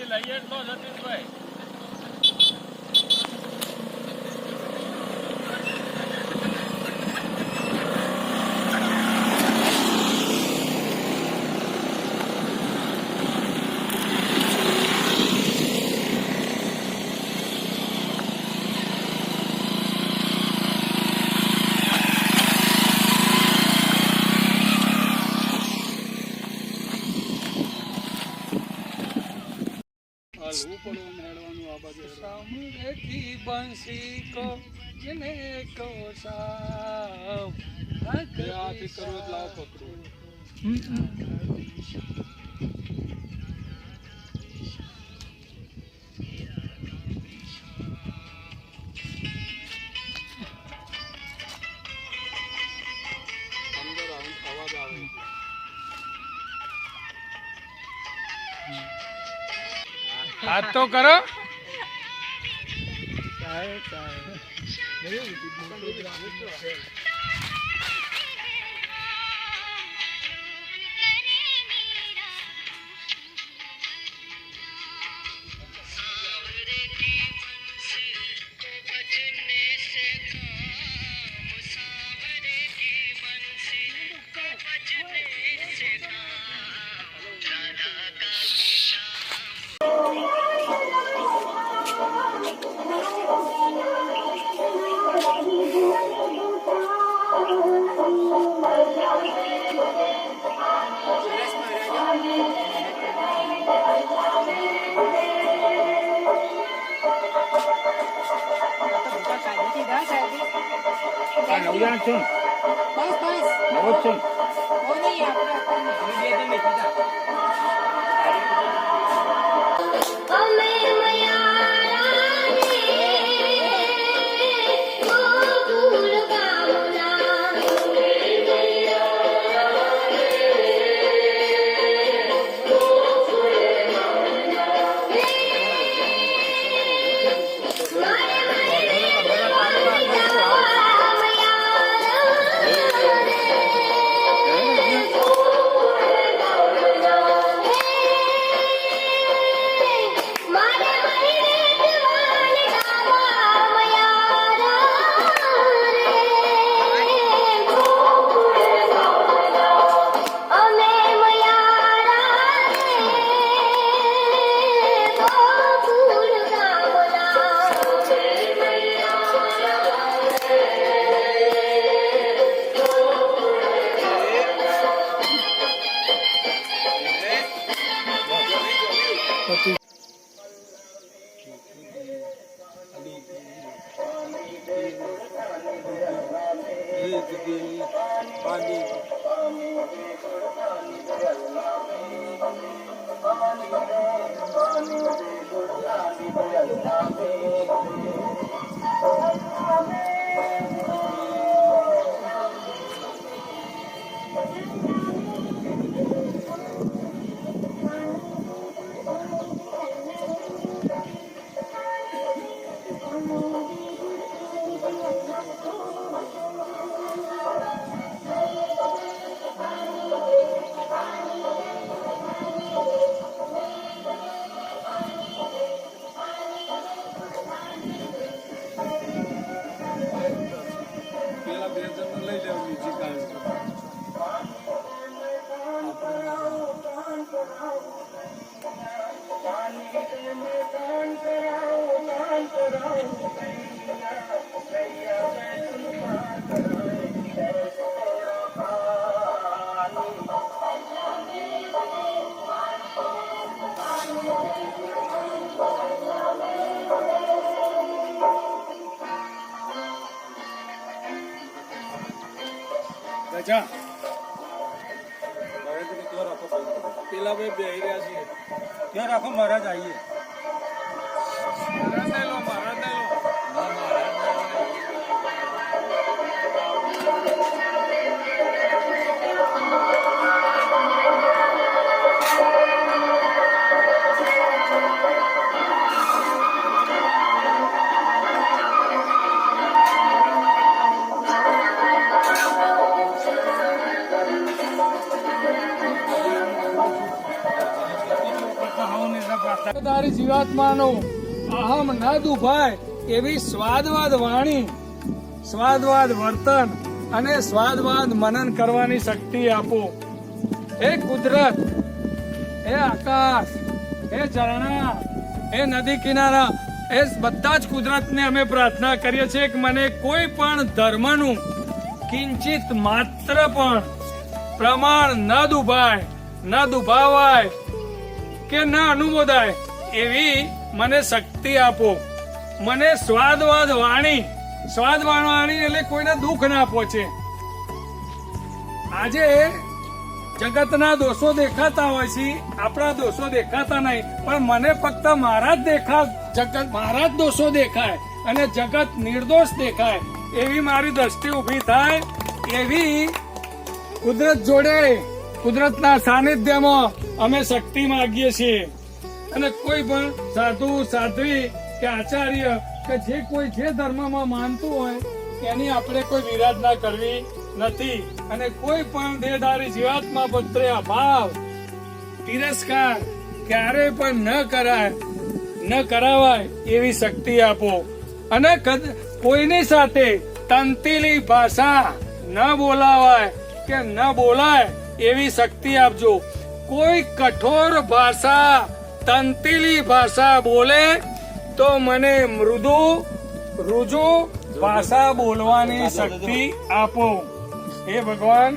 લઈએ એટલો જતીનભાઈ सामने की बंसी को जिने को साम આથી કરવું જ લાવ પકડું અંદર અવાજ આવે हाथ तो करो નવજાણ છું નવો જ છું જા પેલા ભાઈ બે રહ્યા છીએ ત્યાં રાખો મહારાજ આવીએ દેહધારી જીવાત્માનો અહમ ન દુભાય એવી સ્વાદવાદ વાણી, સ્વાદવાદ વર્તન અને સ્વાદવાદ મનન કરવાની શક્તિ આપો. હે કુદરત, હે આકાશ, હે ઝરણા, હે નદી કિનારા, એ બધા જ કુદરતને અમે પ્રાર્થના કરીએ છીએ કે મને કોઈ પણ ધર્મનું કિંચિત માત્ર પણ પ્રમાણ ન દુભાય, ન દુભાવાય કે ન અનુમોદાય એવી મને શક્તિ આપો. મને સ્વાદવાદ વાણી, સ્વાદવાદ વાણી એટલે કોઈને દુઃખ ના પહોંચે. આજે જગતના દોષો દેખાતા હોય છે, આપણા દોષો દેખાતા નહીં, પણ મને ફક્ત મારા જ જગત મારા જ દોષો દેખાય અને જગત નિર્દોષ દેખાય એવી મારી દ્રષ્ટિ ઊભી થાય. એવી કુદરત જોડે, કુદરતના સાનિધ્યમાં અમે શક્તિ માંગીએ છીએ. અને કોઈ પણ સાધુ, સાધ્વી કે આચાર્ય કે જે કોઈ જે ધર્મમાં માનતું હોય એની આપણે કોઈ વિરાધના કરવી નથી. અને કોઈ પણ દેહધારી જીવાત્મા પ્રત્યે અભાવ, તિરસ્કાર ક્યારે પણ ન કરાય, ન કરાવાય એવી શક્તિ આપો. અને કોઈની સાથે તંતીલી ભાષા ન બોલાવાય કે ન બોલાય એવી શક્તિ આપજો. કોઈ કઠોર ભાષા, તંતીલી ભાષા બોલે તો મને મૃદુ, રુજુ ભાષા બોલવાની શક્તિ આપો. હે ભગવાન,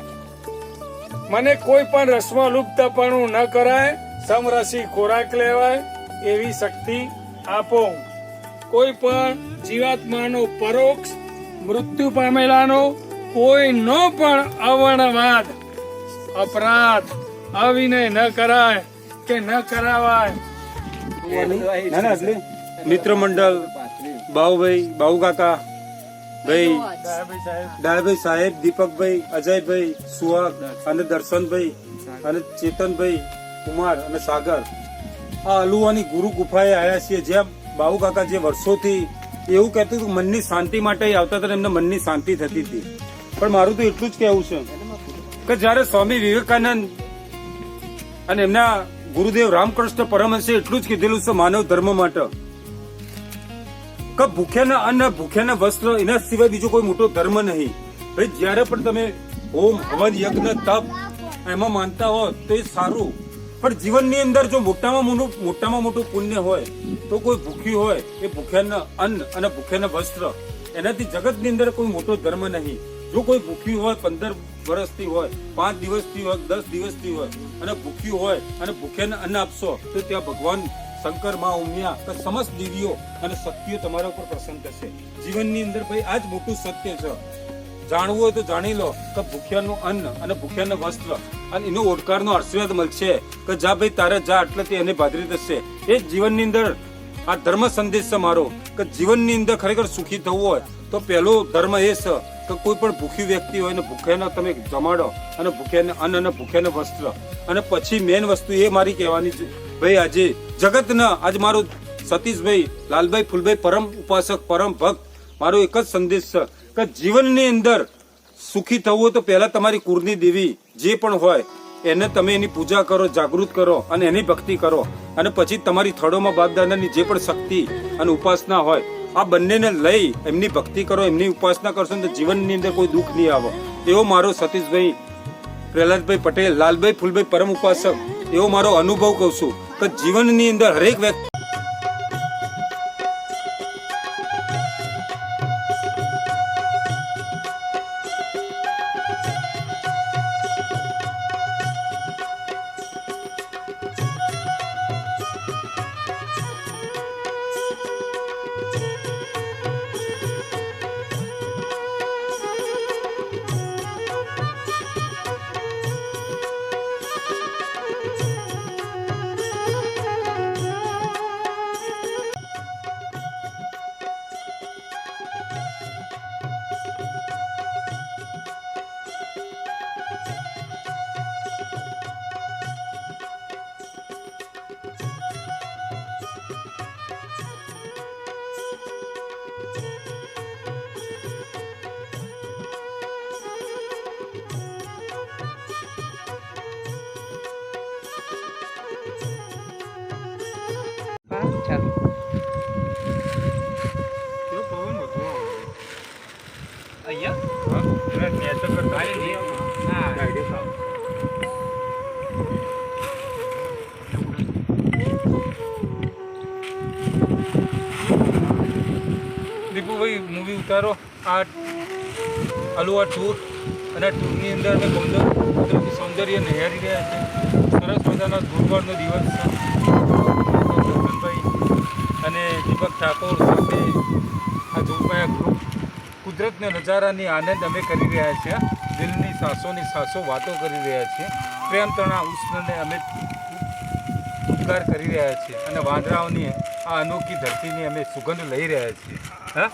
મને કોઈ પણ રસમાં લુપ્તપણું ન કરાય, સમરસી ખોરાક લેવાય એવી શક્તિ આપો. કોઈ પણ જીવાત્માનો પરોક્ષ મૃત્યુ પામેલાનો કોઈનો પણ અવર્ણવાદ, અપરાધ, અવિનય ન કરાય કે ન કરાવાય. મિત્ર મંડળ, બાઉભાઈ, બાઉ કાકા ભાઈ, ડાયાભાઈ સાહેબ, દીપકભાઈ, અજયભાઈ, સુહાગ અને દર્શનભાઈ અને ચેતનભાઈ, કુમાર અને સાગર આ અલુવાની ગુરુ ગુફાએ આવ્યા છીએ. જ્યાં બાઉ કાકા જે વર્ષોથી એવું કહેતું હતું મનની શાંતિ માટે આવતા હતા, એમને મનની શાંતિ થતી હતી. પણ મારું તો એટલું જ કહેવું છે કે જયારે સ્વામી વિવેકાનંદ અને એમના ગુરુદેવ રામકૃષ્ણ પરમહંસે એટલું જ કીધેલું છે માનવ ધર્મ માટે કે ભૂખ્યાના અન્ન, ભૂખ્યાના વસ્ત્ર, એના સિવાય બીજો કોઈ મોટો ધર્મ નહીં. ભાઈ જયારે પણ તમે હોમ, હવન, યજ્ઞ, તપ એમાં માનતા હો તો એ સારું, પણ જીવનની અંદર જો મોટામાં મોટું પુણ્ય હોય તો કોઈ ભૂખ્યું હોય એ ભૂખ્યાના અન્ન અને ભૂખ્યાના વસ્ત્ર, એનાથી જગતની અંદર કોઈ મોટો ધર્મ નહીં. જો કોઈ ભૂખ્યું હોય 15 વર્ષથી હોય, 5 દિવસથી હોય, 10 દિવસથી હોય અને ભૂખ્યું હોય અને ભૂખ્યાને અન્ન આપશો તો ત્યાં ભગવાન શંકર, માં ઉમિયા કે સમસ્ત દેવીઓ અને શક્તિઓ તમારા ઉપર પ્રસન્ન થશે. જીવનની અંદર ભાઈ આ જ મોટું સત્ય છે. જાણવું હોય તો જાણી લો કે ભૂખ્યાનું અન્ન અને ભૂખ્યાનું વસ્ત્ર અને એનો ઓડકારનો આશીર્વાદ મળશે કે જા ભાઈ તારે જા એટલે એને ભાદરી થશે. એ જ જીવનની અંદર આ ધર્મ સંદેશ છે મારો કે જીવનની અંદર ખરેખર સુખી થવું હોય તો પહેલો ધર્મ એ છે કે કોઈ પણ ભૂખી વ્યક્તિ હોય ને ભૂખ્યાને તમે જમાડો અને ભૂખ્યાને અન્ન અને ભૂખ્યાને વસ્ત્ર. અને પછી મેન વસ્તુ એ મારી કહેવાની છે ભાઈ આજે જગતના આજ મારો સતીશભાઈ, લાલભાઈ, ફૂલભાઈ પરમ ઉપાસક, પરમ ભક્ત, મારો એક જ સંદેશ છે કે જીવનની અંદર સુખી થવું હોય તો પહેલા તમારી કુળની દેવી જે પણ હોય એને તમે એની પૂજા કરો, જાગૃત કરો અને એની ભક્તિ કરો. અને પછી તમારી થડોમાં બાપદાદાની જે પણ શક્તિ અને ઉપાસના હોય આ બંનેને લઈ એમની ભક્તિ કરો, એમની ઉપાસના કરશો તો જીવનની અંદર કોઈ દુઃખ નહીં આવે. એવો મારો સતીશભાઈ, પ્રહલાદભાઈ પટેલ, લાલભાઈ, ફૂલભાઈ પરમ ઉપાસક એવો મારો અનુભવ કહું છું કે જીવનની અંદર હરેક વ્યક્તિ ચાલો કેવો પવન હતો અહીંયા હા એને નેચર કરતા ના ડાયરેક્ટ આવો. દીપુભાઈ મૂવી ઉતારો આ અલુવા ટૂર અને ટૂરની અંદર અમે કુદરતી સૌંદર્ય નિહાળી રહ્યા છે. સરસ મજાનો ગુરુવારનો દિવસ છે. દર્શનભાઈ અને દીપક ઠાકોર સાથે આ જોગમાયા ગ્રુપ કુદરતના નજારાની આનંદ અમે કરી રહ્યા છીએ. દિલની સાસોની સાસો વાતો કરી રહ્યા છીએ. પ્રેમ તણા ઉષ્ણને અમે ઉપકાર કરી રહ્યા છીએ અને વાંદરાઓની આ અનોખી ધરતીની અમે સુગંધ લઈ રહ્યા છીએ. હા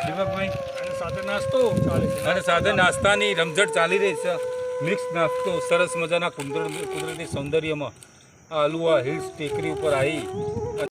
દીપકભાઈ અને સાથે નાસ્તો ચાલે છે અને સાથે નાસ્તાની રમઝટ ચાલી રહી છે. મિક્સ નાસ્તો સરસ મજાના કુદરતી સૌંદર્યમાં આ અલુવા હિલ્સ ટેકરી ઉપર આવી